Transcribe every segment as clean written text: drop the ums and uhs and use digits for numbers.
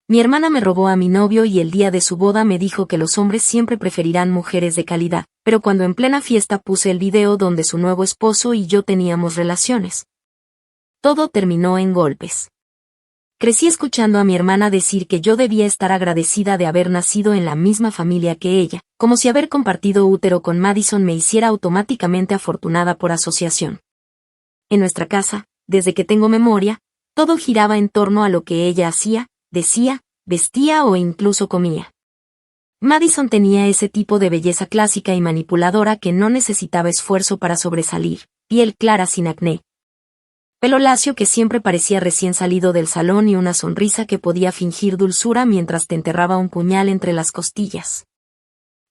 Mi hermana me robó a mi novio y el día de su boda me dijo que los hombres siempre preferirán mujeres de calidad, pero cuando en plena fiesta puse el video donde su nuevo esposo y yo teníamos relaciones. Todo terminó en golpes. Crecí escuchando a mi hermana decir que yo debía estar agradecida de haber nacido en la misma familia que ella, como si haber compartido útero con Madison me hiciera automáticamente afortunada por asociación. En nuestra casa, desde que tengo memoria, todo giraba en torno a lo que ella hacía, decía, vestía o incluso comía. Madison tenía ese tipo de belleza clásica y manipuladora que no necesitaba esfuerzo para sobresalir, piel clara sin acné, pelo lacio que siempre parecía recién salido del salón y una sonrisa que podía fingir dulzura mientras te enterraba un puñal entre las costillas.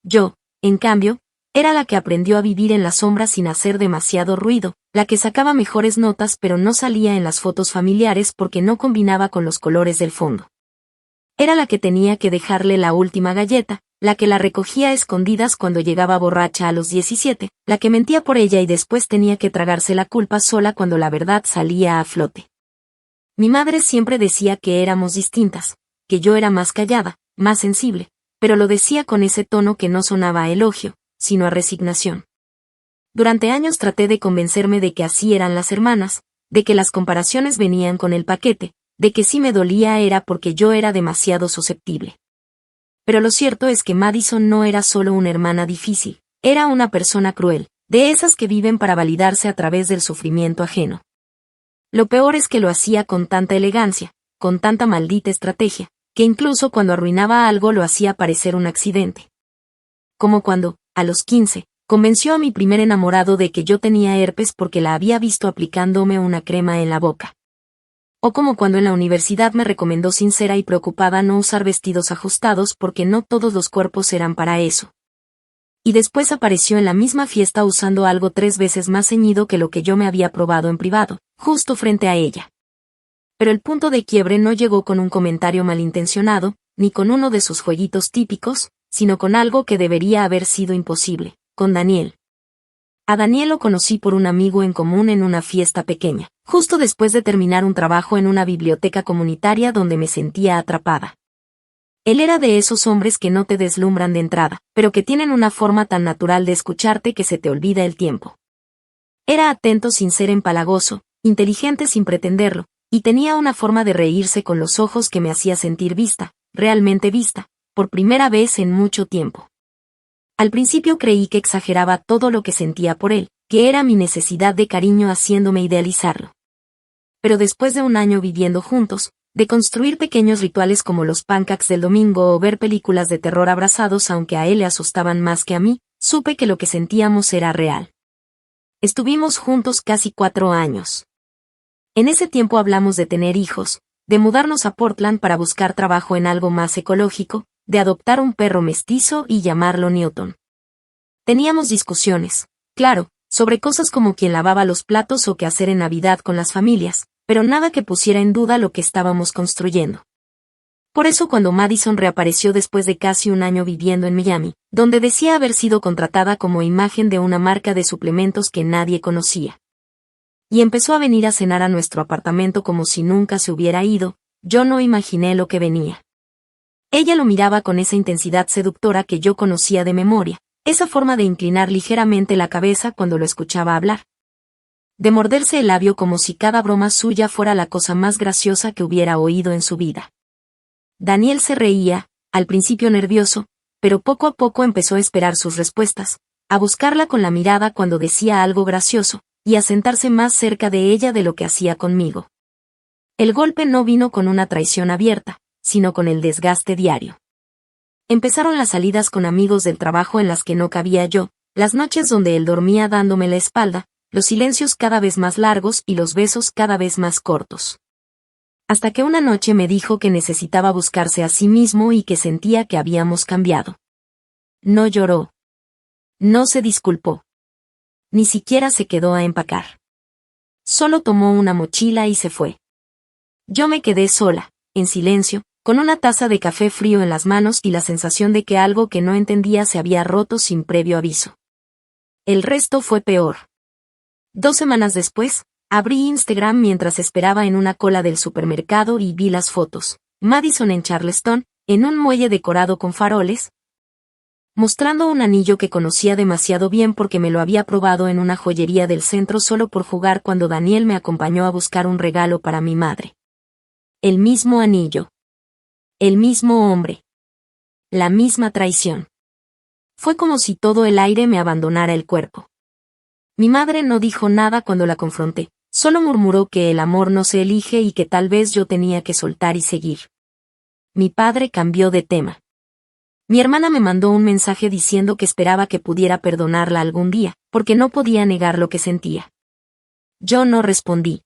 Yo, en cambio, era la que aprendió a vivir en la sombra sin hacer demasiado ruido, la que sacaba mejores notas pero no salía en las fotos familiares porque no combinaba con los colores del fondo. Era la que tenía que dejarle la última galleta, la que la recogía a escondidas cuando llegaba borracha a los 17, la que mentía por ella y después tenía que tragarse la culpa sola cuando la verdad salía a flote. Mi madre siempre decía que éramos distintas, que yo era más callada, más sensible, pero lo decía con ese tono que no sonaba a elogio, sino a resignación. Durante años traté de convencerme de que así eran las hermanas, de que las comparaciones venían con el paquete, de que si me dolía era porque yo era demasiado susceptible. Pero lo cierto es que Madison no era solo una hermana difícil, era una persona cruel, de esas que viven para validarse a través del sufrimiento ajeno. Lo peor es que lo hacía con tanta elegancia, con tanta maldita estrategia, que incluso cuando arruinaba algo lo hacía parecer un accidente. Como cuando, a los 15, convenció a mi primer enamorado de que yo tenía herpes porque la había visto aplicándome una crema en la boca. O como cuando en la universidad me recomendó sincera y preocupada no usar vestidos ajustados porque no todos los cuerpos eran para eso. Y después apareció en la misma fiesta usando algo 3 veces más ceñido que lo que yo me había probado en privado, justo frente a ella. Pero el punto de quiebre no llegó con un comentario malintencionado, ni con uno de sus jueguitos típicos, sino con algo que debería haber sido imposible, con Daniel. A Daniel lo conocí por un amigo en común en una fiesta pequeña, justo después de terminar un trabajo en una biblioteca comunitaria donde me sentía atrapada. Él era de esos hombres que no te deslumbran de entrada, pero que tienen una forma tan natural de escucharte que se te olvida el tiempo. Era atento sin ser empalagoso, inteligente sin pretenderlo, y tenía una forma de reírse con los ojos que me hacía sentir vista, realmente vista, por primera vez en mucho tiempo. Al principio creí que exageraba todo lo que sentía por él, que era mi necesidad de cariño haciéndome idealizarlo. Pero después de un año viviendo juntos, de construir pequeños rituales como los pancakes del domingo o ver películas de terror abrazados aunque a él le asustaban más que a mí, supe que lo que sentíamos era real. Estuvimos juntos casi 4 años. En ese tiempo hablamos de tener hijos, de mudarnos a Portland para buscar trabajo en algo más ecológico, de adoptar un perro mestizo y llamarlo Newton. Teníamos discusiones, claro, sobre cosas como quién lavaba los platos o qué hacer en Navidad con las familias, pero nada que pusiera en duda lo que estábamos construyendo. Por eso cuando Madison reapareció después de casi un año viviendo en Miami, donde decía haber sido contratada como imagen de una marca de suplementos que nadie conocía, y empezó a venir a cenar a nuestro apartamento como si nunca se hubiera ido, yo no imaginé lo que venía. Ella lo miraba con esa intensidad seductora que yo conocía de memoria, esa forma de inclinar ligeramente la cabeza cuando lo escuchaba hablar, de morderse el labio como si cada broma suya fuera la cosa más graciosa que hubiera oído en su vida. Daniel se reía, al principio nervioso, pero poco a poco empezó a esperar sus respuestas, a buscarla con la mirada cuando decía algo gracioso, y a sentarse más cerca de ella de lo que hacía conmigo. El golpe no vino con una traición abierta, sino con el desgaste diario. Empezaron las salidas con amigos del trabajo en las que no cabía yo, las noches donde él dormía dándome la espalda, los silencios cada vez más largos y los besos cada vez más cortos. Hasta que una noche me dijo que necesitaba buscarse a sí mismo y que sentía que habíamos cambiado. No lloró. No se disculpó. Ni siquiera se quedó a empacar. Solo tomó una mochila y se fue. Yo me quedé sola, en silencio, con una taza de café frío en las manos y la sensación de que algo que no entendía se había roto sin previo aviso. El resto fue peor. 2 semanas después, abrí Instagram mientras esperaba en una cola del supermercado y vi las fotos, Madison en Charleston, en un muelle decorado con faroles, mostrando un anillo que conocía demasiado bien porque me lo había probado en una joyería del centro solo por jugar cuando Daniel me acompañó a buscar un regalo para mi madre. El mismo anillo. El mismo hombre. La misma traición. Fue como si todo el aire me abandonara el cuerpo. Mi madre no dijo nada cuando la confronté, solo murmuró que el amor no se elige y que tal vez yo tenía que soltar y seguir. Mi padre cambió de tema. Mi hermana me mandó un mensaje diciendo que esperaba que pudiera perdonarla algún día, porque no podía negar lo que sentía. Yo no respondí.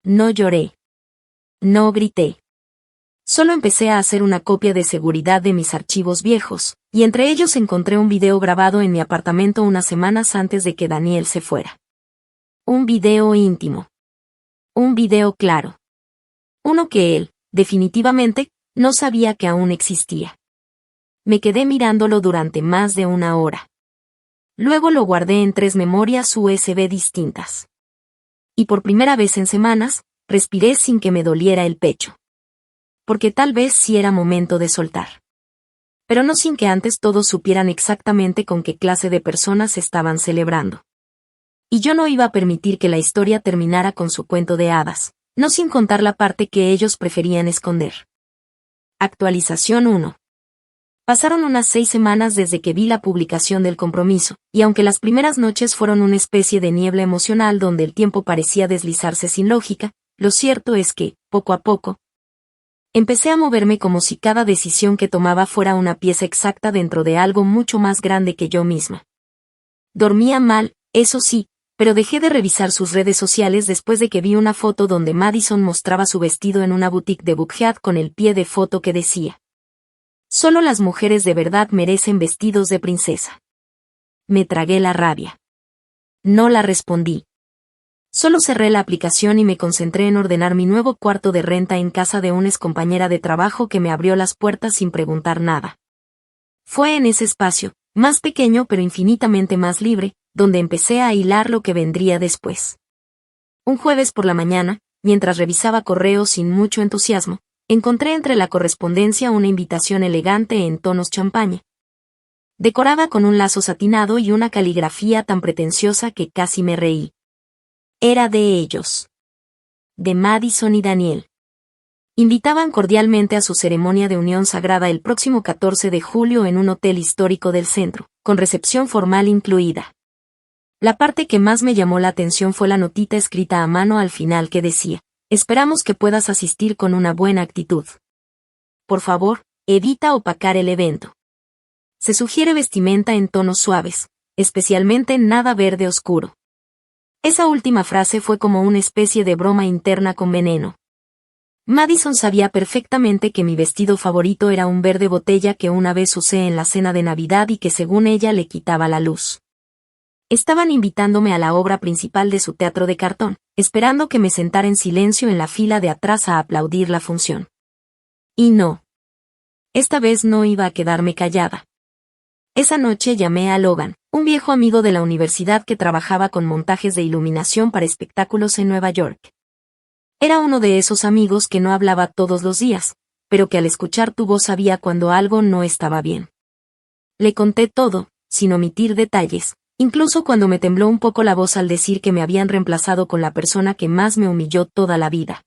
No lloré. No grité. Solo empecé a hacer una copia de seguridad de mis archivos viejos, y entre ellos encontré un video grabado en mi apartamento unas semanas antes de que Daniel se fuera. Un video íntimo. Un video claro. Uno que él, definitivamente, no sabía que aún existía. Me quedé mirándolo durante más de una hora. Luego lo guardé en 3 memorias USB distintas. Y por primera vez en semanas, respiré sin que me doliera el pecho. Porque tal vez sí era momento de soltar. Pero no sin que antes todos supieran exactamente con qué clase de personas estaban celebrando. Y yo no iba a permitir que la historia terminara con su cuento de hadas, no sin contar la parte que ellos preferían esconder. Actualización 1. Pasaron unas 6 semanas desde que vi la publicación del compromiso, y aunque las primeras noches fueron una especie de niebla emocional donde el tiempo parecía deslizarse sin lógica, lo cierto es que, poco a poco, empecé a moverme como si cada decisión que tomaba fuera una pieza exacta dentro de algo mucho más grande que yo misma. Dormía mal, eso sí, pero dejé de revisar sus redes sociales después de que vi una foto donde Madison mostraba su vestido en una boutique de Buckhead con el pie de foto que decía: solo las mujeres de verdad merecen vestidos de princesa. Me tragué la rabia. No la respondí. Solo cerré la aplicación y me concentré en ordenar mi nuevo cuarto de renta en casa de una excompañera de trabajo que me abrió las puertas sin preguntar nada. Fue en ese espacio, más pequeño pero infinitamente más libre, donde empecé a hilar lo que vendría después. Un jueves por la mañana, mientras revisaba correos sin mucho entusiasmo, encontré entre la correspondencia una invitación elegante en tonos champaña, decorada con un lazo satinado y una caligrafía tan pretenciosa que casi me reí. Era de ellos. De Madison y Daniel. Invitaban cordialmente a su ceremonia de unión sagrada el próximo 14 de julio en un hotel histórico del centro, con recepción formal incluida. La parte que más me llamó la atención fue la notita escrita a mano al final que decía: esperamos que puedas asistir con una buena actitud. Por favor, evita opacar el evento. Se sugiere vestimenta en tonos suaves, especialmente nada verde oscuro. Esa última frase fue como una especie de broma interna con veneno. Madison sabía perfectamente que mi vestido favorito era un verde botella que una vez usé en la cena de Navidad y que según ella le quitaba la luz. Estaban invitándome a la obra principal de su teatro de cartón, esperando que me sentara en silencio en la fila de atrás a aplaudir la función. Y no. Esta vez no iba a quedarme callada. Esa noche llamé a Logan, un viejo amigo de la universidad que trabajaba con montajes de iluminación para espectáculos en Nueva York. Era uno de esos amigos que no hablaba todos los días, pero que al escuchar tu voz sabía cuando algo no estaba bien. Le conté todo, sin omitir detalles, incluso cuando me tembló un poco la voz al decir que me habían reemplazado con la persona que más me humilló toda la vida.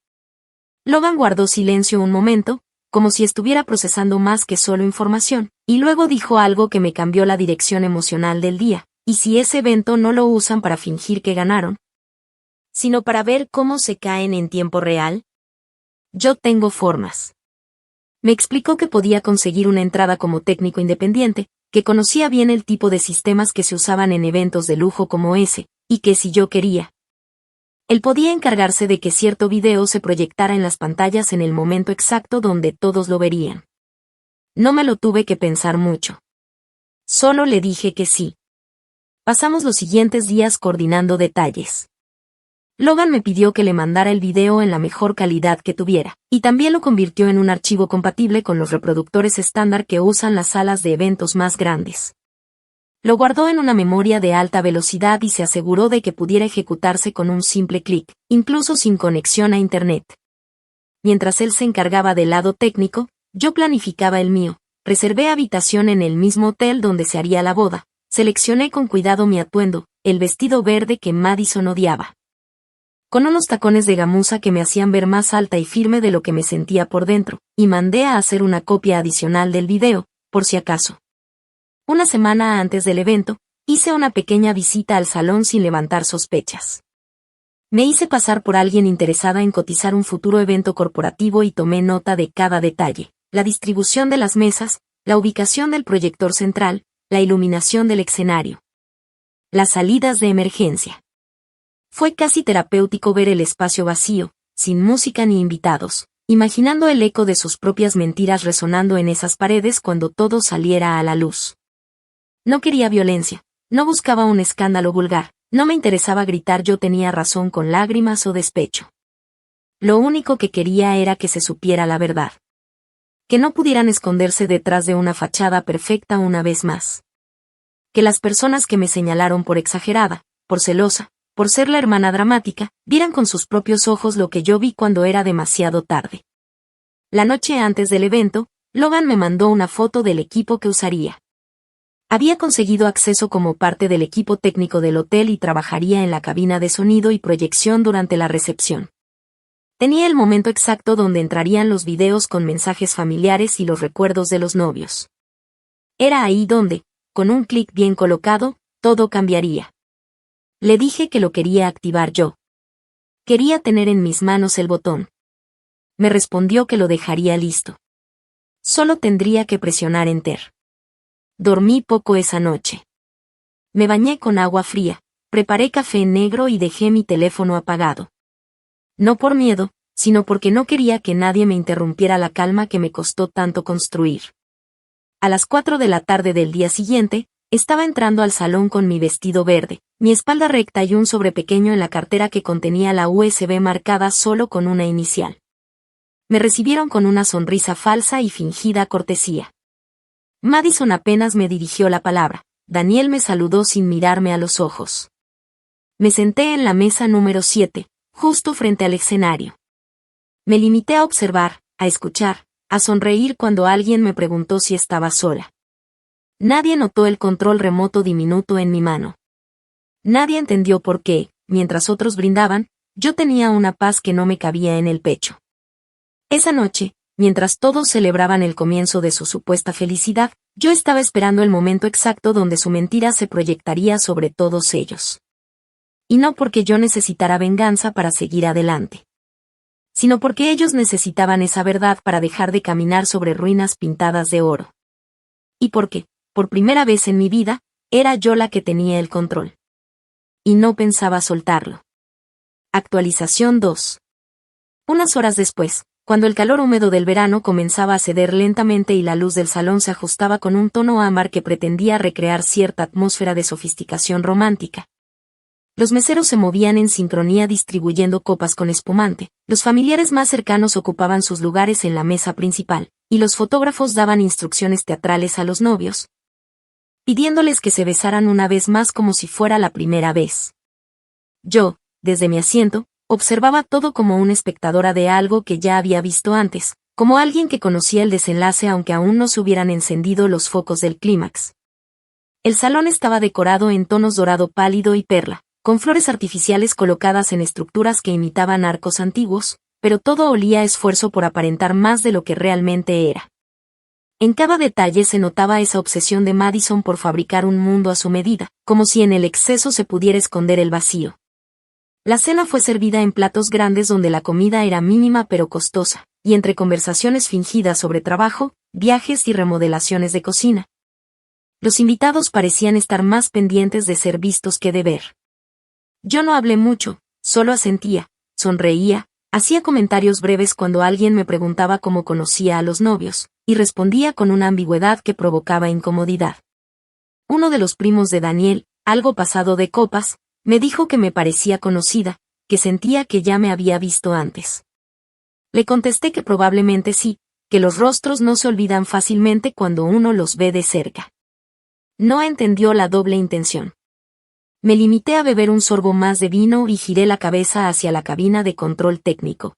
Logan guardó silencio un momento, como si estuviera procesando más que solo información, y luego dijo algo que me cambió la dirección emocional del día: ¿y si ese evento no lo usan para fingir que ganaron, sino para ver cómo se caen en tiempo real? Yo tengo formas. Me explicó que podía conseguir una entrada como técnico independiente, que conocía bien el tipo de sistemas que se usaban en eventos de lujo como ese, y que si yo quería, él podía encargarse de que cierto video se proyectara en las pantallas en el momento exacto donde todos lo verían. No me lo tuve que pensar mucho. Solo le dije que sí. Pasamos los siguientes días coordinando detalles. Logan me pidió que le mandara el video en la mejor calidad que tuviera, y también lo convirtió en un archivo compatible con los reproductores estándar que usan las salas de eventos más grandes. Lo guardó en una memoria de alta velocidad y se aseguró de que pudiera ejecutarse con un simple clic, incluso sin conexión a Internet. mientras él se encargaba del lado técnico, yo planificaba el mío. Reservé habitación en el mismo hotel donde se haría la boda. Seleccioné con cuidado mi atuendo, el vestido verde que Madison odiaba, con unos tacones de gamuza que me hacían ver más alta y firme de lo que me sentía por dentro, y mandé a hacer una copia adicional del video, por si acaso. Una semana antes del evento, hice una pequeña visita al salón sin levantar sospechas. Me hice pasar por alguien interesada en cotizar un futuro evento corporativo y tomé nota de cada detalle: la distribución de las mesas, la ubicación del proyector central, la iluminación del escenario, las salidas de emergencia. Fue casi terapéutico ver el espacio vacío, sin música ni invitados, imaginando el eco de sus propias mentiras resonando en esas paredes cuando todo saliera a la luz. No quería violencia, no buscaba un escándalo vulgar, no me interesaba gritar yo tenía razón con lágrimas o despecho. Lo único que quería era que se supiera la verdad. Que no pudieran esconderse detrás de una fachada perfecta una vez más. Que las personas que me señalaron por exagerada, por celosa, por ser la hermana dramática, vieran con sus propios ojos lo que yo vi cuando era demasiado tarde. La noche antes del evento, Logan me mandó una foto del equipo que usaría. Había conseguido acceso como parte del equipo técnico del hotel y trabajaría en la cabina de sonido y proyección durante la recepción. Tenía el momento exacto donde entrarían los videos con mensajes familiares y los recuerdos de los novios. Era ahí donde, con un clic bien colocado, todo cambiaría. Le dije que lo quería activar yo. Quería tener en mis manos el botón. Me respondió que lo dejaría listo. Solo tendría que presionar Enter. Dormí poco esa noche. Me bañé con agua fría, preparé café negro y dejé mi teléfono apagado. No por miedo, sino porque no quería que nadie me interrumpiera la calma que me costó tanto construir. A las 4 de la tarde del día siguiente, estaba entrando al salón con mi vestido verde, mi espalda recta y un sobre pequeño en la cartera que contenía la USB marcada solo con una inicial. Me recibieron con una sonrisa falsa y fingida cortesía. Madison apenas me dirigió la palabra. Daniel me saludó sin mirarme a los ojos. Me senté en la mesa número 7, justo frente al escenario. Me limité a observar, a escuchar, a sonreír cuando alguien me preguntó si estaba sola. Nadie notó el control remoto diminuto en mi mano. Nadie entendió por qué, mientras otros brindaban, yo tenía una paz que no me cabía en el pecho. Esa noche, mientras todos celebraban el comienzo de su supuesta felicidad, yo estaba esperando el momento exacto donde su mentira se proyectaría sobre todos ellos. Y no porque yo necesitara venganza para seguir adelante, sino porque ellos necesitaban esa verdad para dejar de caminar sobre ruinas pintadas de oro. Y porque, por primera vez en mi vida, era yo la que tenía el control. Y no pensaba soltarlo. Actualización 2. Unas horas después, cuando el calor húmedo del verano comenzaba a ceder lentamente y la luz del salón se ajustaba con un tono ámbar que pretendía recrear cierta atmósfera de sofisticación romántica. Los meseros se movían en sincronía distribuyendo copas con espumante, los familiares más cercanos ocupaban sus lugares en la mesa principal, y los fotógrafos daban instrucciones teatrales a los novios, pidiéndoles que se besaran una vez más como si fuera la primera vez. Yo, desde mi asiento, observaba todo como una espectadora de algo que ya había visto antes, como alguien que conocía el desenlace aunque aún no se hubieran encendido los focos del clímax. El salón estaba decorado en tonos dorado pálido y perla, con flores artificiales colocadas en estructuras que imitaban arcos antiguos, pero todo olía a esfuerzo por aparentar más de lo que realmente era. En cada detalle se notaba esa obsesión de Madison por fabricar un mundo a su medida, como si en el exceso se pudiera esconder el vacío. La cena fue servida en platos grandes donde la comida era mínima pero costosa, y entre conversaciones fingidas sobre trabajo, viajes y remodelaciones de cocina. Los invitados parecían estar más pendientes de ser vistos que de ver. Yo no hablé mucho, solo asentía, sonreía, hacía comentarios breves cuando alguien me preguntaba cómo conocía a los novios, y respondía con una ambigüedad que provocaba incomodidad. Uno de los primos de Daniel, algo pasado de copas, me dijo que me parecía conocida, que sentía que ya me había visto antes. Le contesté que probablemente sí, que los rostros no se olvidan fácilmente cuando uno los ve de cerca. No entendió la doble intención. Me limité a beber un sorbo más de vino y giré la cabeza hacia la cabina de control técnico.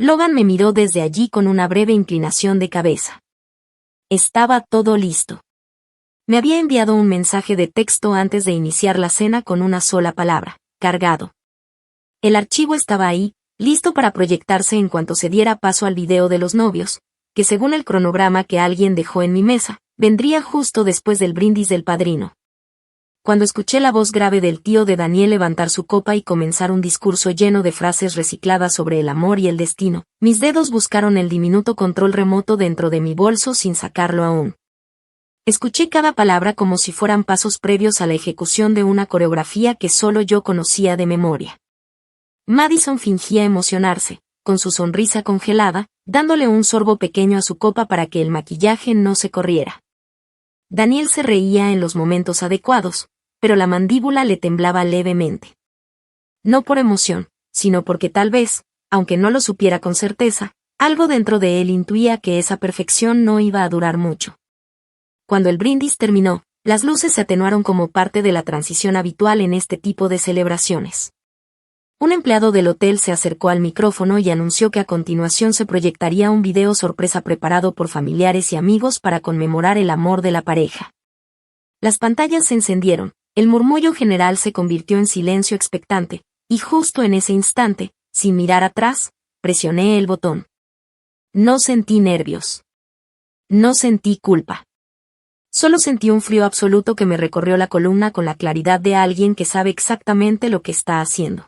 Logan me miró desde allí con una breve inclinación de cabeza. Estaba todo listo. Me había enviado un mensaje de texto antes de iniciar la cena con una sola palabra: cargado. El archivo estaba ahí, listo para proyectarse en cuanto se diera paso al video de los novios, que según el cronograma que alguien dejó en mi mesa, vendría justo después del brindis del padrino. Cuando escuché la voz grave del tío de Daniel levantar su copa y comenzar un discurso lleno de frases recicladas sobre el amor y el destino, mis dedos buscaron el diminuto control remoto dentro de mi bolso sin sacarlo aún. Escuché cada palabra como si fueran pasos previos a la ejecución de una coreografía que solo yo conocía de memoria. Madison fingía emocionarse, con su sonrisa congelada, dándole un sorbo pequeño a su copa para que el maquillaje no se corriera. Daniel se reía en los momentos adecuados, pero la mandíbula le temblaba levemente. No por emoción, sino porque tal vez, aunque no lo supiera con certeza, algo dentro de él intuía que esa perfección no iba a durar mucho. Cuando el brindis terminó, las luces se atenuaron como parte de la transición habitual en este tipo de celebraciones. Un empleado del hotel se acercó al micrófono y anunció que a continuación se proyectaría un video sorpresa preparado por familiares y amigos para conmemorar el amor de la pareja. Las pantallas se encendieron, el murmullo general se convirtió en silencio expectante, y justo en ese instante, sin mirar atrás, presioné el botón. No sentí nervios. No sentí culpa. Solo sentí un frío absoluto que me recorrió la columna con la claridad de alguien que sabe exactamente lo que está haciendo.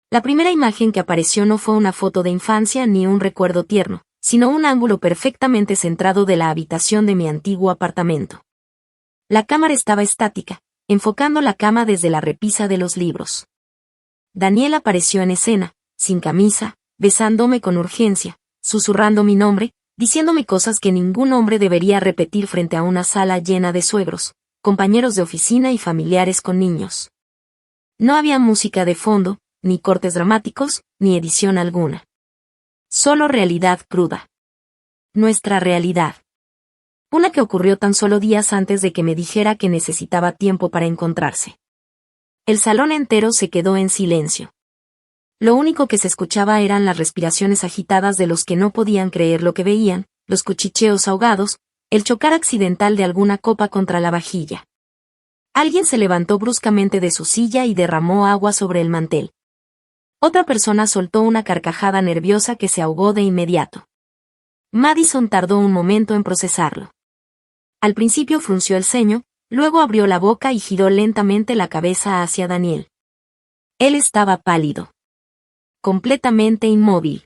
La primera imagen que apareció no fue una foto de infancia ni un recuerdo tierno, sino un ángulo perfectamente centrado de la habitación de mi antiguo apartamento. La cámara estaba estática, enfocando la cama desde la repisa de los libros. Daniel apareció en escena, sin camisa, besándome con urgencia, susurrando mi nombre, diciéndome cosas que ningún hombre debería repetir frente a una sala llena de suegros, compañeros de oficina y familiares con niños. No había música de fondo, ni cortes dramáticos, ni edición alguna. Solo realidad cruda. Nuestra realidad. Una que ocurrió tan solo días antes de que me dijera que necesitaba tiempo para encontrarse. El salón entero se quedó en silencio. Lo único que se escuchaba eran las respiraciones agitadas de los que no podían creer lo que veían, los cuchicheos ahogados, el chocar accidental de alguna copa contra la vajilla. Alguien se levantó bruscamente de su silla y derramó agua sobre el mantel. Otra persona soltó una carcajada nerviosa que se ahogó de inmediato. Madison tardó un momento en procesarlo. Al principio frunció el ceño, luego abrió la boca y giró lentamente la cabeza hacia Daniel. Él estaba pálido. Completamente inmóvil.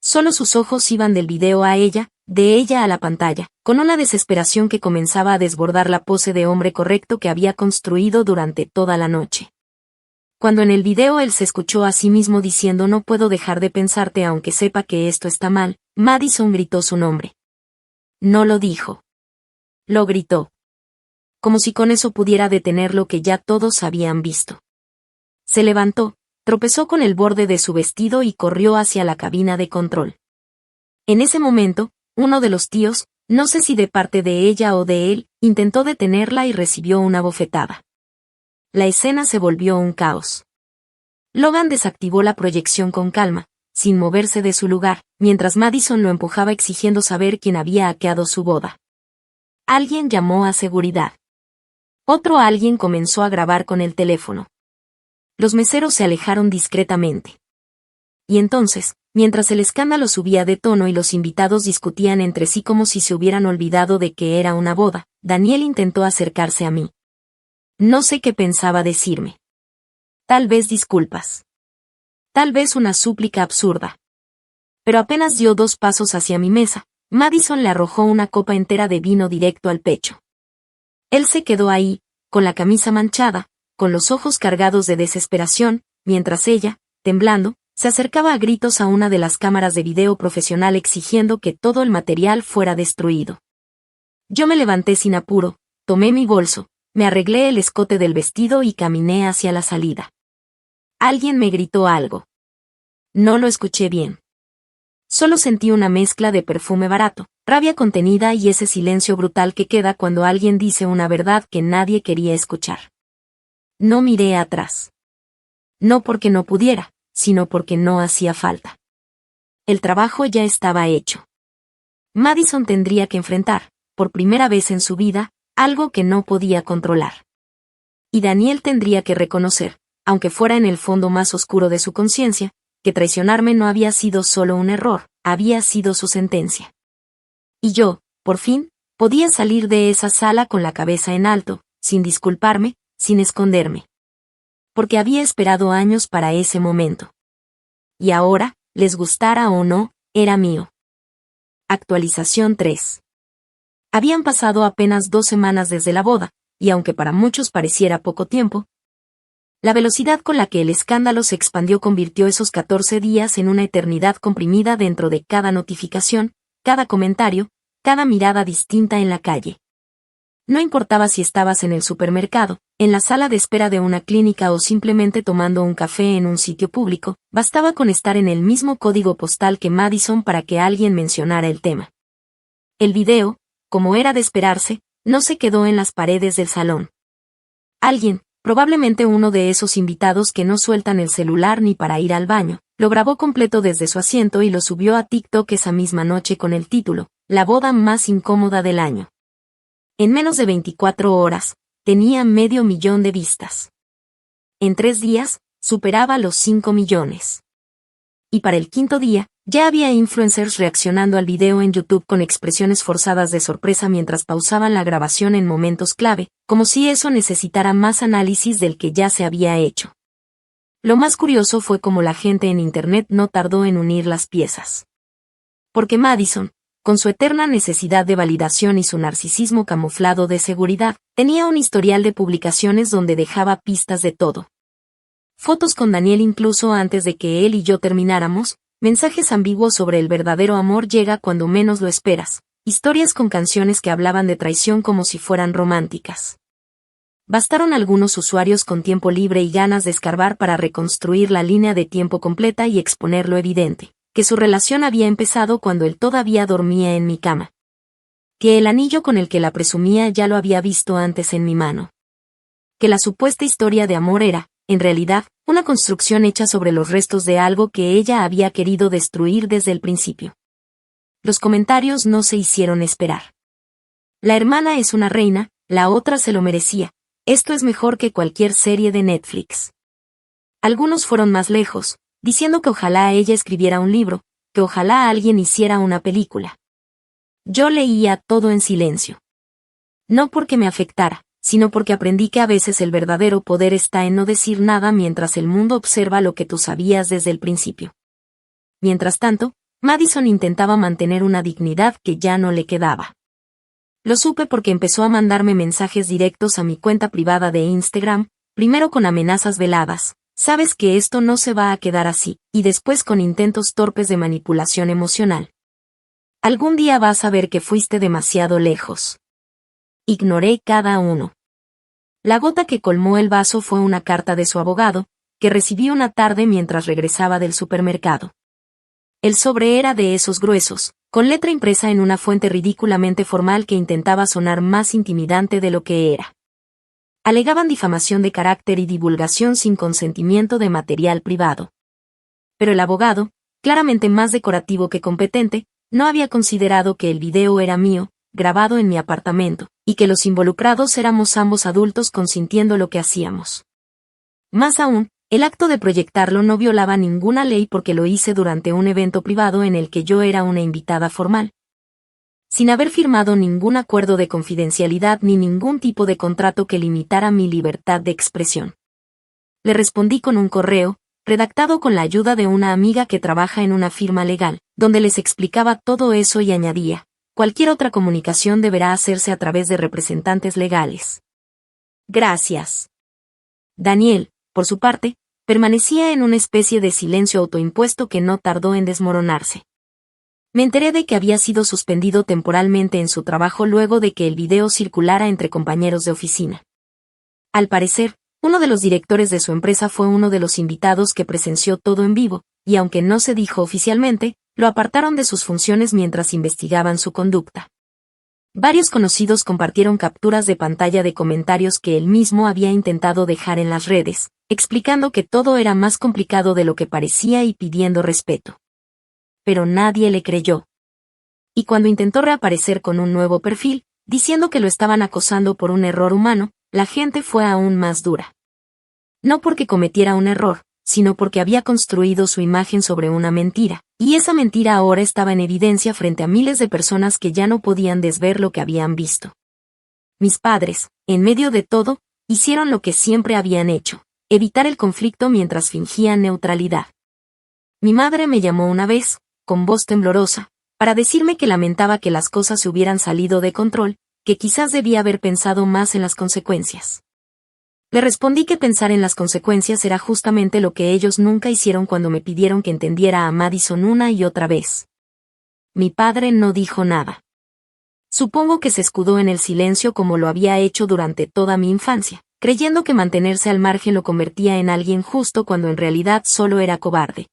Solo sus ojos iban del video a ella, de ella a la pantalla, con una desesperación que comenzaba a desbordar la pose de hombre correcto que había construido durante toda la noche. Cuando en el video él se escuchó a sí mismo diciendo "no puedo dejar de pensarte aunque sepa que esto está mal", Madison gritó su nombre. No lo dijo. Lo gritó. Como si con eso pudiera detener lo que ya todos habían visto. Se levantó, tropezó con el borde de su vestido y corrió hacia la cabina de control. En ese momento, uno de los tíos, no sé si de parte de ella o de él, intentó detenerla y recibió una bofetada. La escena se volvió un caos. Logan desactivó la proyección con calma, sin moverse de su lugar, mientras Madison lo empujaba exigiendo saber quién había hackeado su boda. Alguien llamó a seguridad. Otro alguien comenzó a grabar con el teléfono. Los meseros se alejaron discretamente. Y entonces, mientras el escándalo subía de tono y los invitados discutían entre sí como si se hubieran olvidado de que era una boda, Daniel intentó acercarse a mí. No sé qué pensaba decirme. Tal vez disculpas. Tal vez una súplica absurda. Pero apenas dio 2 pasos hacia mi mesa, Madison le arrojó una copa entera de vino directo al pecho. Él se quedó ahí, con la camisa manchada, con los ojos cargados de desesperación, mientras ella, temblando, se acercaba a gritos a una de las cámaras de video profesional exigiendo que todo el material fuera destruido. Yo me levanté sin apuro, tomé mi bolso, me arreglé el escote del vestido y caminé hacia la salida. Alguien me gritó algo. No lo escuché bien. Solo sentí una mezcla de perfume barato, rabia contenida y ese silencio brutal que queda cuando alguien dice una verdad que nadie quería escuchar. No miré atrás. No porque no pudiera, sino porque no hacía falta. El trabajo ya estaba hecho. Madison tendría que enfrentar, por primera vez en su vida, algo que no podía controlar. Y Daniel tendría que reconocer, aunque fuera en el fondo más oscuro de su conciencia, que traicionarme no había sido solo un error, había sido su sentencia. Y yo, por fin, podía salir de esa sala con la cabeza en alto, sin disculparme, sin esconderme. Porque había esperado años para ese momento. Y ahora, les gustara o no, era mío. Actualización 3. Habían pasado apenas 2 semanas desde la boda, y aunque para muchos pareciera poco tiempo, la velocidad con la que el escándalo se expandió convirtió esos 14 días en una eternidad comprimida dentro de cada notificación, cada comentario, cada mirada distinta en la calle. No importaba si estabas en el supermercado, en la sala de espera de una clínica o simplemente tomando un café en un sitio público, bastaba con estar en el mismo código postal que Madison para que alguien mencionara el tema. El video, como era de esperarse, no se quedó en las paredes del salón. Alguien, probablemente uno de esos invitados que no sueltan el celular ni para ir al baño, lo grabó completo desde su asiento y lo subió a TikTok esa misma noche con el título, La boda más incómoda del año. En menos de 24 horas, tenía 500,000 de vistas. En 3 días, superaba los 5 millones. Y para el 5.º día, ya había influencers reaccionando al video en YouTube con expresiones forzadas de sorpresa mientras pausaban la grabación en momentos clave, como si eso necesitara más análisis del que ya se había hecho. Lo más curioso fue cómo la gente en Internet no tardó en unir las piezas. Porque Madison, con su eterna necesidad de validación y su narcisismo camuflado de seguridad, tenía un historial de publicaciones donde dejaba pistas de todo. Fotos con Daniel incluso antes de que él y yo termináramos, mensajes ambiguos sobre el verdadero amor llega cuando menos lo esperas, historias con canciones que hablaban de traición como si fueran románticas. Bastaron algunos usuarios con tiempo libre y ganas de escarbar para reconstruir la línea de tiempo completa y exponer lo evidente, que su relación había empezado cuando él todavía dormía en mi cama. Que el anillo con el que la presumía ya lo había visto antes en mi mano. Que la supuesta historia de amor era, en realidad, una construcción hecha sobre los restos de algo que ella había querido destruir desde el principio. Los comentarios no se hicieron esperar. La hermana es una reina, la otra se lo merecía. Esto es mejor que cualquier serie de Netflix. Algunos fueron más lejos, diciendo que ojalá ella escribiera un libro, que ojalá alguien hiciera una película. Yo leía todo en silencio. No porque me afectara, sino porque aprendí que a veces el verdadero poder está en no decir nada mientras el mundo observa lo que tú sabías desde el principio. Mientras tanto, Madison intentaba mantener una dignidad que ya no le quedaba. Lo supe porque empezó a mandarme mensajes directos a mi cuenta privada de Instagram, primero con amenazas veladas, sabes que esto no se va a quedar así, y después con intentos torpes de manipulación emocional. Algún día vas a ver que fuiste demasiado lejos. Ignoré cada uno. La gota que colmó el vaso fue una carta de su abogado, que recibí una tarde mientras regresaba del supermercado. El sobre era de esos gruesos, con letra impresa en una fuente ridículamente formal que intentaba sonar más intimidante de lo que era. Alegaban difamación de carácter y divulgación sin consentimiento de material privado. Pero el abogado, claramente más decorativo que competente, no había considerado que el video era mío, grabado en mi apartamento, y que los involucrados éramos ambos adultos consintiendo lo que hacíamos. Más aún, el acto de proyectarlo no violaba ninguna ley porque lo hice durante un evento privado en el que yo era una invitada formal. Sin haber firmado ningún acuerdo de confidencialidad ni ningún tipo de contrato que limitara mi libertad de expresión. Le respondí con un correo, redactado con la ayuda de una amiga que trabaja en una firma legal, donde les explicaba todo eso y añadía, cualquier otra comunicación deberá hacerse a través de representantes legales. Gracias. Daniel, por su parte, permanecía en una especie de silencio autoimpuesto que no tardó en desmoronarse. Me enteré de que había sido suspendido temporalmente en su trabajo luego de que el video circulara entre compañeros de oficina. Al parecer, uno de los directores de su empresa fue uno de los invitados que presenció todo en vivo, y aunque no se dijo oficialmente, lo apartaron de sus funciones mientras investigaban su conducta. Varios conocidos compartieron capturas de pantalla de comentarios que él mismo había intentado dejar en las redes, explicando que todo era más complicado de lo que parecía y pidiendo respeto. pero nadie le creyó. Y cuando intentó reaparecer con un nuevo perfil, diciendo que lo estaban acosando por un error humano, la gente fue aún más dura. No porque cometiera un error, sino porque había construido su imagen sobre una mentira, y esa mentira ahora estaba en evidencia frente a miles de personas que ya no podían desver lo que habían visto. Mis padres, en medio de todo, hicieron lo que siempre habían hecho, evitar el conflicto mientras fingían neutralidad. Mi madre me llamó una vez, con voz temblorosa, para decirme que lamentaba que las cosas se hubieran salido de control, que quizás debía haber pensado más en las consecuencias. Le respondí que pensar en las consecuencias era justamente lo que ellos nunca hicieron cuando me pidieron que entendiera a Madison una y otra vez. Mi padre no dijo nada. Supongo que se escudó en el silencio como lo había hecho durante toda mi infancia, creyendo que mantenerse al margen lo convertía en alguien justo cuando en realidad solo era cobarde.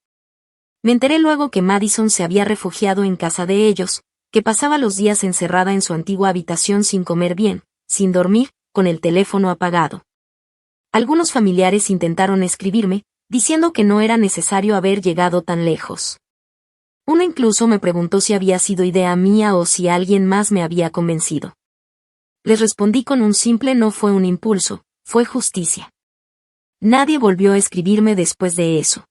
Me enteré luego que Madison se había refugiado en casa de ellos, que pasaba los días encerrada en su antigua habitación sin comer bien, sin dormir, con el teléfono apagado. Algunos familiares intentaron escribirme, diciendo que no era necesario haber llegado tan lejos. Uno incluso me preguntó si había sido idea mía o si alguien más me había convencido. Les respondí con un simple no fue un impulso, fue justicia. Nadie volvió a escribirme después de eso.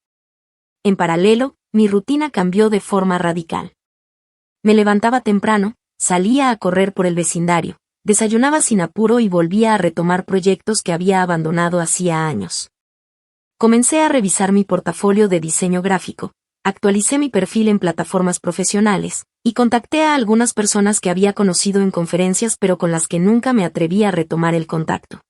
En paralelo, mi rutina cambió de forma radical. Me levantaba temprano, salía a correr por el vecindario, desayunaba sin apuro y volvía a retomar proyectos que había abandonado hacía años. Comencé a revisar mi portafolio de diseño gráfico, actualicé mi perfil en plataformas profesionales, y contacté a algunas personas que había conocido en conferencias pero con las que nunca me atreví a retomar el contacto.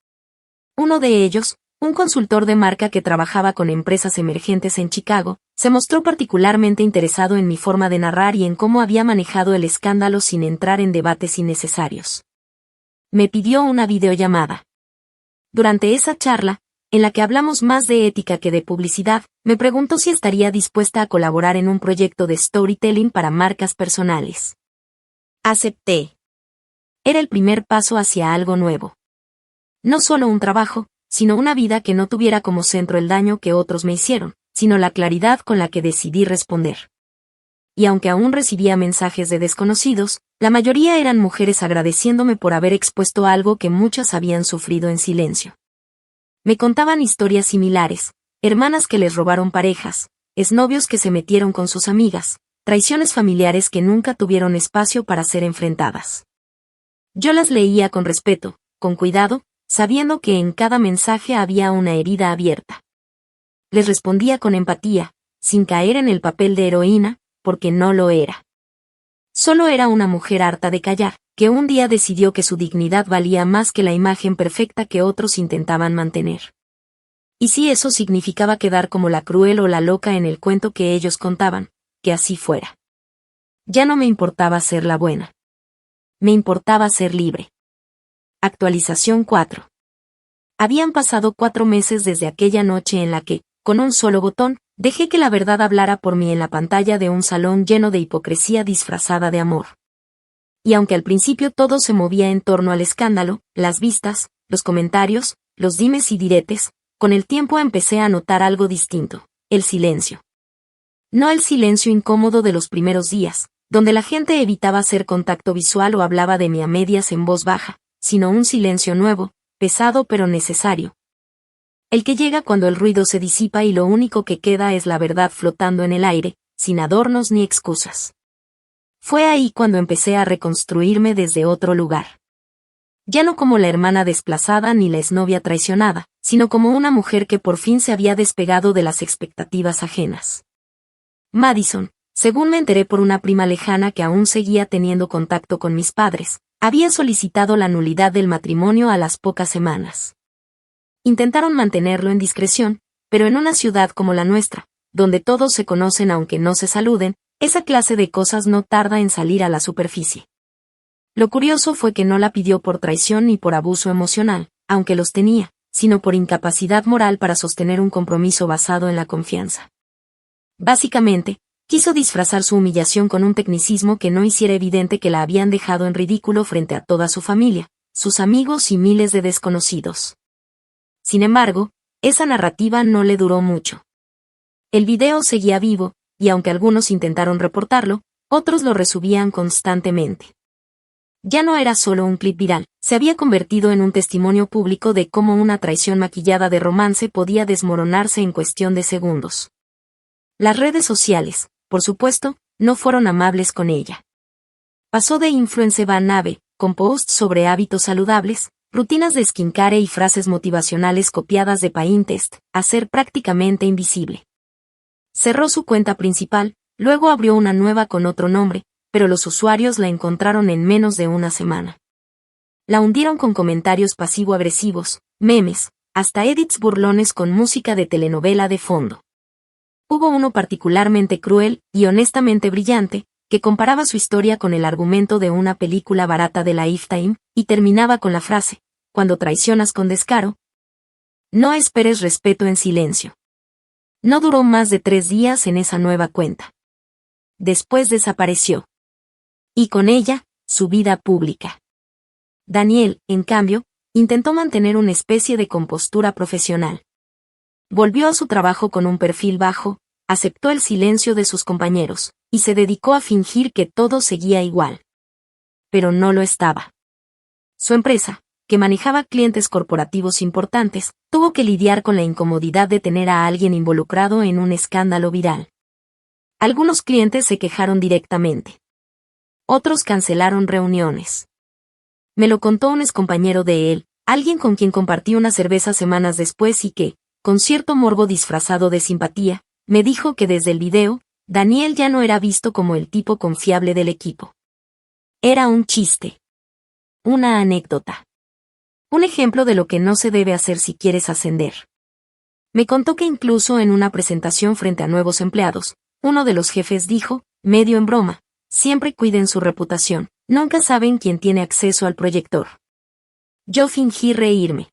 Uno de ellos, un consultor de marca que trabajaba con empresas emergentes en Chicago, se mostró particularmente interesado en mi forma de narrar y en cómo había manejado el escándalo sin entrar en debates innecesarios. Me pidió una videollamada. Durante esa charla, en la que hablamos más de ética que de publicidad, me preguntó si estaría dispuesta a colaborar en un proyecto de storytelling para marcas personales. Acepté. Era el primer paso hacia algo nuevo. No solo un trabajo, sino una vida que no tuviera como centro el daño que otros me hicieron, sino la claridad con la que decidí responder. Y aunque aún recibía mensajes de desconocidos, la mayoría eran mujeres agradeciéndome por haber expuesto algo que muchas habían sufrido en silencio. Me contaban historias similares, hermanas que les robaron parejas, exnovios que se metieron con sus amigas, traiciones familiares que nunca tuvieron espacio para ser enfrentadas. Yo las leía con respeto, con cuidado, sabiendo que en cada mensaje había una herida abierta. Les respondía con empatía, sin caer en el papel de heroína, porque no lo era. Solo era una mujer harta de callar, que un día decidió que su dignidad valía más que la imagen perfecta que otros intentaban mantener. Y si eso significaba quedar como la cruel o la loca en el cuento que ellos contaban, que así fuera. Ya no me importaba ser la buena. Me importaba ser libre. Actualización 4. Habían pasado 4 meses desde aquella noche en la que, con un solo botón, dejé que la verdad hablara por mí en la pantalla de un salón lleno de hipocresía disfrazada de amor. Y aunque al principio todo se movía en torno al escándalo, las vistas, los comentarios, los dimes y diretes, con el tiempo empecé a notar algo distinto, el silencio. No el silencio incómodo de los primeros días, donde la gente evitaba hacer contacto visual o hablaba de mí a medias en voz baja, sino un silencio nuevo, pesado pero necesario. El que llega cuando el ruido se disipa y lo único que queda es la verdad flotando en el aire, sin adornos ni excusas. Fue ahí cuando empecé a reconstruirme desde otro lugar. Ya no como la hermana desplazada ni la exnovia traicionada, sino como una mujer que por fin se había despegado de las expectativas ajenas. Madison, según me enteré por una prima lejana que aún seguía teniendo contacto con mis padres, había solicitado la nulidad del matrimonio a las pocas semanas. Intentaron mantenerlo en discreción, pero en una ciudad como la nuestra, donde todos se conocen aunque no se saluden, esa clase de cosas no tarda en salir a la superficie. Lo curioso fue que no la pidió por traición ni por abuso emocional, aunque los tenía, sino por incapacidad moral para sostener un compromiso basado en la confianza. Básicamente, quiso disfrazar su humillación con un tecnicismo que no hiciera evidente que la habían dejado en ridículo frente a toda su familia, sus amigos y miles de desconocidos. Sin embargo, esa narrativa no le duró mucho. El video seguía vivo, y aunque algunos intentaron reportarlo, otros lo resubían constantemente. Ya no era solo un clip viral, se había convertido en un testimonio público de cómo una traición maquillada de romance podía desmoronarse en cuestión de segundos. Las redes sociales, por supuesto, no fueron amables con ella. Pasó de influencer a nave, con posts sobre hábitos saludables, rutinas de skincare y frases motivacionales copiadas de Pinterest, a ser prácticamente invisible. Cerró su cuenta principal, luego abrió una nueva con otro nombre, pero los usuarios la encontraron en menos de una semana. La hundieron con comentarios pasivo-agresivos, memes, hasta edits burlones con música de telenovela de fondo. Hubo uno particularmente cruel y honestamente brillante, que comparaba su historia con el argumento de una película barata de Lifetime, y terminaba con la frase: cuando traicionas con descaro, no esperes respeto en silencio. No duró más de 3 días en esa nueva cuenta. Después desapareció. Y con ella, su vida pública. Daniel, en cambio, intentó mantener una especie de compostura profesional. Volvió a su trabajo con un perfil bajo, aceptó el silencio de sus compañeros, y se dedicó a fingir que todo seguía igual. Pero no lo estaba. Su empresa, que manejaba clientes corporativos importantes, tuvo que lidiar con la incomodidad de tener a alguien involucrado en un escándalo viral. Algunos clientes se quejaron directamente. Otros cancelaron reuniones. Me lo contó un excompañero de él, alguien con quien compartí una cerveza semanas después y que, con cierto morbo disfrazado de simpatía, me dijo que desde el video, Daniel ya no era visto como el tipo confiable del equipo. Era un chiste. Una anécdota. Un ejemplo de lo que no se debe hacer si quieres ascender. Me contó que incluso en una presentación frente a nuevos empleados, uno de los jefes dijo, medio en broma: siempre cuiden su reputación, nunca saben quién tiene acceso al proyector. Yo fingí reírme.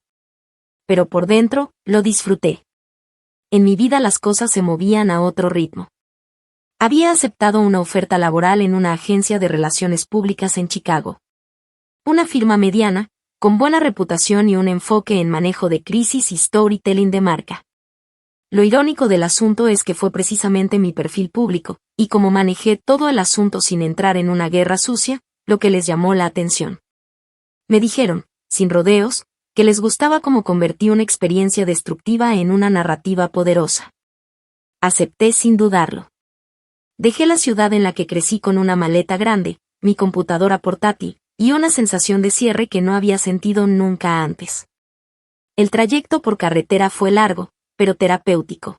Pero por dentro, lo disfruté. En mi vida las cosas se movían a otro ritmo. Había aceptado una oferta laboral en una agencia de relaciones públicas en Chicago. Una firma mediana, con buena reputación y un enfoque en manejo de crisis y storytelling de marca. Lo irónico del asunto es que fue precisamente mi perfil público, y como manejé todo el asunto sin entrar en una guerra sucia, lo que les llamó la atención. Me dijeron, sin rodeos, que les gustaba cómo convertí una experiencia destructiva en una narrativa poderosa. Acepté sin dudarlo. Dejé la ciudad en la que crecí con una maleta grande, mi computadora portátil, y una sensación de cierre que no había sentido nunca antes. El trayecto por carretera fue largo, pero terapéutico.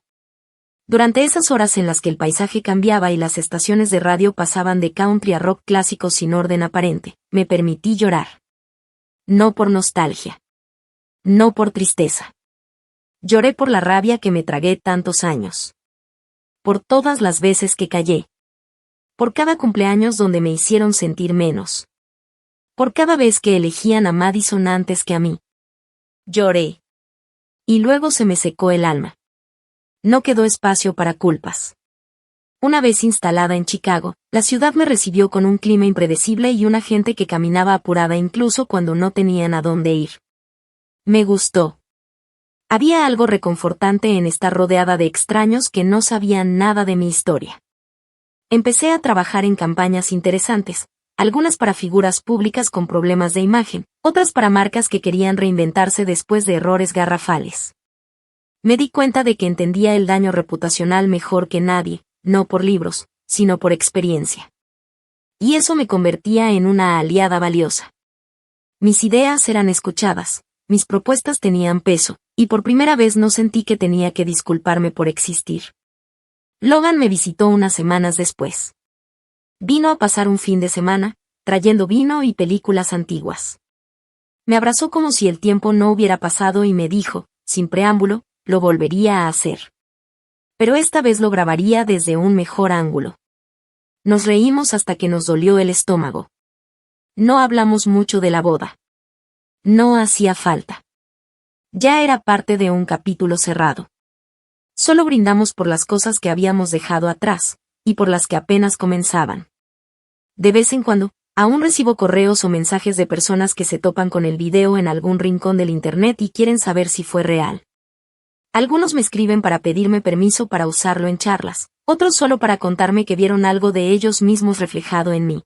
Durante esas horas en las que el paisaje cambiaba y las estaciones de radio pasaban de country a rock clásico sin orden aparente, me permití llorar. No por nostalgia. No por tristeza. Lloré por la rabia que me tragué tantos años. Por todas las veces que callé. Por cada cumpleaños donde me hicieron sentir menos. Por cada vez que elegían a Madison antes que a mí. Lloré. Y luego se me secó el alma. No quedó espacio para culpas. Una vez instalada en Chicago, la ciudad me recibió con un clima impredecible y una gente que caminaba apurada incluso cuando no tenían a dónde ir. Me gustó. Había algo reconfortante en estar rodeada de extraños que no sabían nada de mi historia. Empecé a trabajar en campañas interesantes, algunas para figuras públicas con problemas de imagen, otras para marcas que querían reinventarse después de errores garrafales. Me di cuenta de que entendía el daño reputacional mejor que nadie, no por libros, sino por experiencia. Y eso me convertía en una aliada valiosa. Mis ideas eran escuchadas, mis propuestas tenían peso, y por primera vez no sentí que tenía que disculparme por existir. Logan me visitó unas semanas después. Vino a pasar un fin de semana, trayendo vino y películas antiguas. Me abrazó como si el tiempo no hubiera pasado y me dijo, sin preámbulo, lo volvería a hacer. Pero esta vez lo grabaría desde un mejor ángulo. Nos reímos hasta que nos dolió el estómago. No hablamos mucho de la boda. No hacía falta. Ya era parte de un capítulo cerrado. Solo brindamos por las cosas que habíamos dejado atrás, y por las que apenas comenzaban. De vez en cuando, aún recibo correos o mensajes de personas que se topan con el video en algún rincón del internet y quieren saber si fue real. Algunos me escriben para pedirme permiso para usarlo en charlas, otros solo para contarme que vieron algo de ellos mismos reflejado en mí.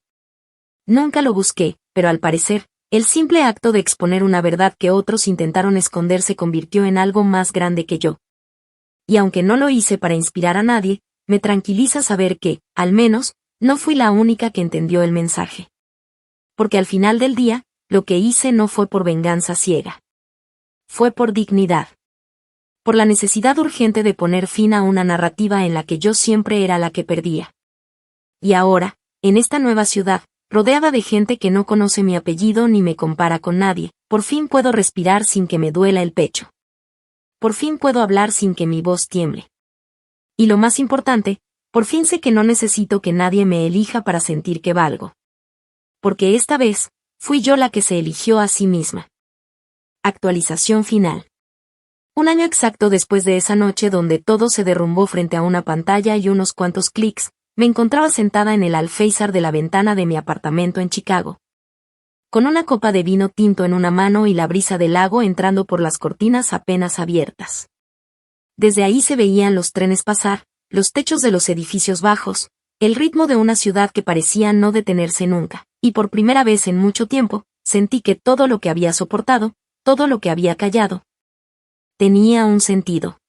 Nunca lo busqué, pero al parecer, el simple acto de exponer una verdad que otros intentaron esconder se convirtió en algo más grande que yo. Y aunque no lo hice para inspirar a nadie, me tranquiliza saber que, al menos, no fui la única que entendió el mensaje. Porque al final del día, lo que hice no fue por venganza ciega. Fue por dignidad. Por la necesidad urgente de poner fin a una narrativa en la que yo siempre era la que perdía. Y ahora, en esta nueva ciudad, rodeada de gente que no conoce mi apellido ni me compara con nadie, por fin puedo respirar sin que me duela el pecho. Por fin puedo hablar sin que mi voz tiemble. Y lo más importante, por fin sé que no necesito que nadie me elija para sentir que valgo. Porque esta vez, fui yo la que se eligió a sí misma. Actualización final. Un año exacto después de esa noche donde todo se derrumbó frente a una pantalla y unos cuantos clics, me encontraba sentada en el alféizar de la ventana de mi apartamento en Chicago. Con una copa de vino tinto en una mano y la brisa del lago entrando por las cortinas apenas abiertas. Desde ahí se veían los trenes pasar, los techos de los edificios bajos, el ritmo de una ciudad que parecía no detenerse nunca, y por primera vez en mucho tiempo, sentí que todo lo que había soportado, todo lo que había callado, tenía un sentido.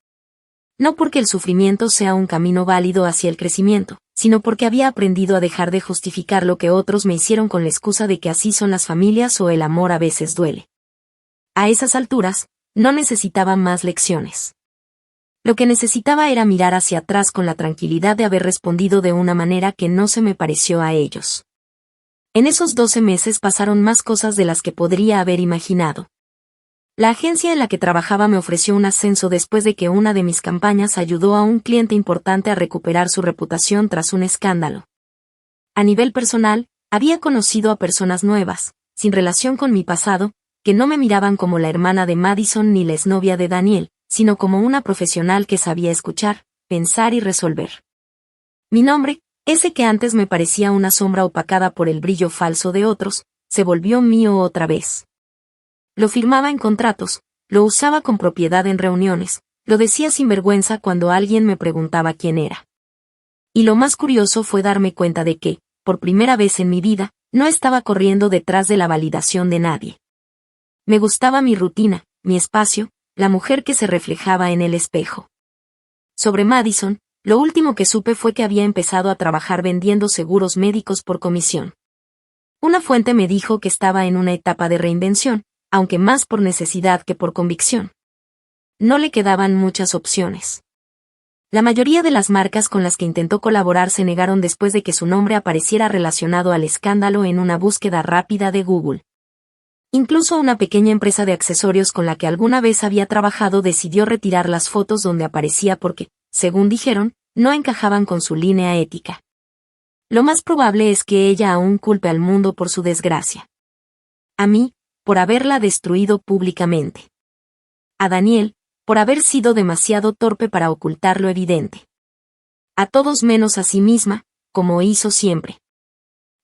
No porque el sufrimiento sea un camino válido hacia el crecimiento, sino porque había aprendido a dejar de justificar lo que otros me hicieron con la excusa de que así son las familias o el amor a veces duele. A esas alturas, no necesitaba más lecciones. Lo que necesitaba era mirar hacia atrás con la tranquilidad de haber respondido de una manera que no se me pareció a ellos. En esos 12 meses pasaron más cosas de las que podría haber imaginado. La agencia en la que trabajaba me ofreció un ascenso después de que una de mis campañas ayudó a un cliente importante a recuperar su reputación tras un escándalo. A nivel personal, había conocido a personas nuevas, sin relación con mi pasado, que no me miraban como la hermana de Madison ni la exnovia de Daniel, sino como una profesional que sabía escuchar, pensar y resolver. Mi nombre, ese que antes me parecía una sombra opacada por el brillo falso de otros, se volvió mío otra vez. Lo firmaba en contratos, lo usaba con propiedad en reuniones, lo decía sin vergüenza cuando alguien me preguntaba quién era. Y lo más curioso fue darme cuenta de que, por primera vez en mi vida, no estaba corriendo detrás de la validación de nadie. Me gustaba mi rutina, mi espacio, la mujer que se reflejaba en el espejo. Sobre Madison, lo último que supe fue que había empezado a trabajar vendiendo seguros médicos por comisión. Una fuente me dijo que estaba en una etapa de reinvención, aunque más por necesidad que por convicción. No le quedaban muchas opciones. La mayoría de las marcas con las que intentó colaborar se negaron después de que su nombre apareciera relacionado al escándalo en una búsqueda rápida de Google. Incluso una pequeña empresa de accesorios con la que alguna vez había trabajado decidió retirar las fotos donde aparecía porque, según dijeron, no encajaban con su línea ética. Lo más probable es que ella aún culpe al mundo por su desgracia. A mí, por haberla destruido públicamente. A Daniel, por haber sido demasiado torpe para ocultar lo evidente. A todos menos a sí misma, como hizo siempre.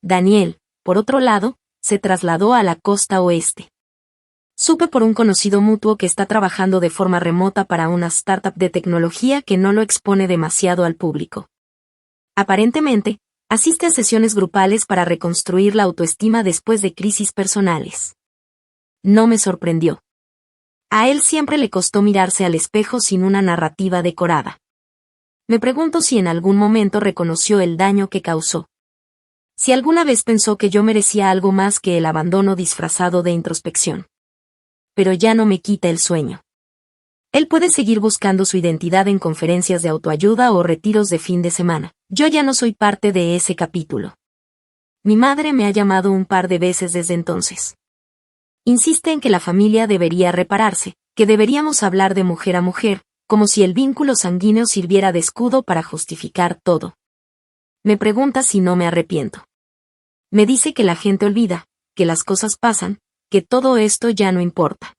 Daniel, por otro lado, se trasladó a la costa oeste. Supe por un conocido mutuo que está trabajando de forma remota para una startup de tecnología que no lo expone demasiado al público. Aparentemente, asiste a sesiones grupales para reconstruir la autoestima después de crisis personales. No me sorprendió. A él siempre le costó mirarse al espejo sin una narrativa decorada. Me pregunto si en algún momento reconoció el daño que causó. Si alguna vez pensó que yo merecía algo más que el abandono disfrazado de introspección. Pero ya no me quita el sueño. Él puede seguir buscando su identidad en conferencias de autoayuda o retiros de fin de semana. Yo ya no soy parte de ese capítulo. Mi madre me ha llamado un par de veces desde entonces. Insiste en que la familia debería repararse, que deberíamos hablar de mujer a mujer, como si el vínculo sanguíneo sirviera de escudo para justificar todo. Me pregunta si no me arrepiento. Me dice que la gente olvida, que las cosas pasan, que todo esto ya no importa.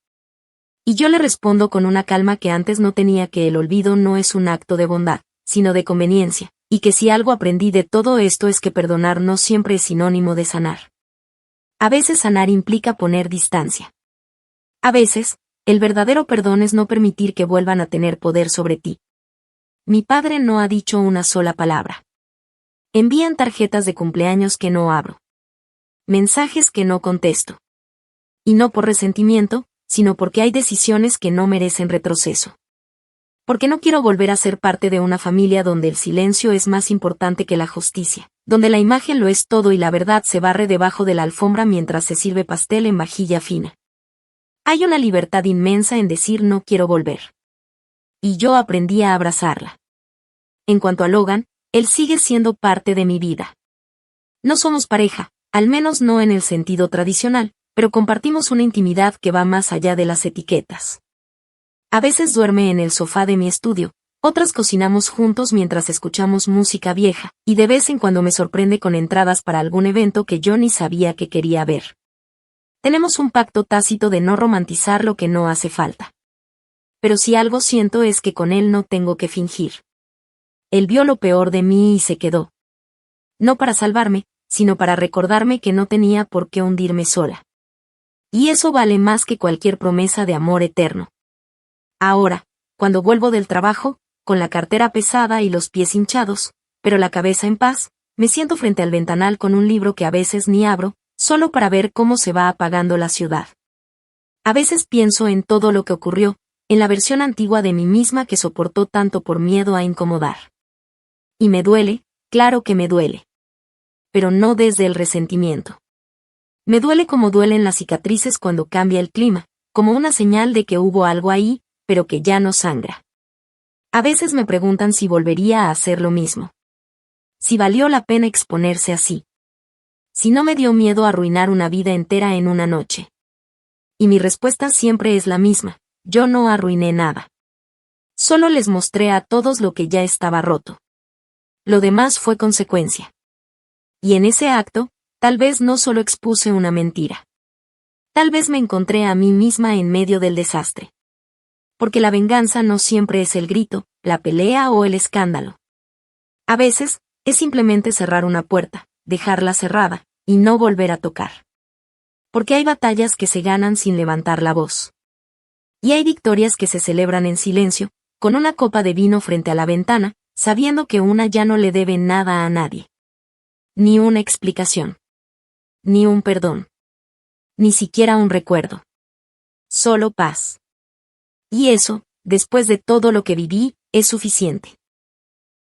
Y yo le respondo con una calma que antes no tenía, que el olvido no es un acto de bondad, sino de conveniencia, y que si algo aprendí de todo esto es que perdonar no siempre es sinónimo de sanar. A veces sanar implica poner distancia. A veces, El verdadero perdón es no permitir que vuelvan a tener poder sobre ti. Mi padre no ha dicho una sola palabra. Envían tarjetas de cumpleaños que no abro. Mensajes que no contesto. Y no por resentimiento, sino porque hay decisiones que no merecen retroceso. Porque no quiero volver a ser parte de una familia donde el silencio es más importante que la justicia, donde la imagen lo es todo y la verdad se barre debajo de la alfombra mientras se sirve pastel en vajilla fina. Hay una libertad inmensa en decir no quiero volver. Y yo aprendí a abrazarla. En cuanto a Logan, él sigue siendo parte de mi vida. No somos pareja, al menos no en el sentido tradicional, pero compartimos una intimidad que va más allá de las etiquetas. A veces duerme en el sofá de mi estudio, otras cocinamos juntos mientras escuchamos música vieja, y de vez en cuando me sorprende con entradas para algún evento que yo ni sabía que quería ver. Tenemos un pacto tácito de no romantizar lo que no hace falta. Pero si algo siento es que con él no tengo que fingir. Él vio lo peor de mí y se quedó. No para salvarme, sino para recordarme que no tenía por qué hundirme sola. Y eso vale más que cualquier promesa de amor eterno. Ahora, cuando vuelvo del trabajo, con la cartera pesada y los pies hinchados, pero la cabeza en paz, me siento frente al ventanal con un libro que a veces ni abro, solo para ver cómo se va apagando la ciudad. A veces pienso en todo lo que ocurrió, en la versión antigua de mí misma que soportó tanto por miedo a incomodar. Y me duele, claro que me duele. Pero no desde el resentimiento. Me duele como duelen las cicatrices cuando cambia el clima, como una señal de que hubo algo ahí, pero que ya no sangra. A veces me preguntan si volvería a hacer lo mismo. Si valió la pena exponerse así. Si no me dio miedo arruinar una vida entera en una noche. Y mi respuesta siempre es la misma, yo no arruiné nada. Solo les mostré a todos lo que ya estaba roto. Lo demás fue consecuencia. Y en ese acto, tal vez no solo expuse una mentira. Tal vez me encontré a mí misma en medio del desastre. Porque la venganza no siempre es el grito, la pelea o el escándalo. A veces, es simplemente cerrar una puerta, dejarla cerrada, y no volver a tocar. Porque hay batallas que se ganan sin levantar la voz. Y hay victorias que se celebran en silencio, con una copa de vino frente a la ventana, sabiendo que una ya no le debe nada a nadie. Ni una explicación. Ni un perdón. Ni siquiera un recuerdo. Solo paz. Y eso, después de todo lo que viví, es suficiente.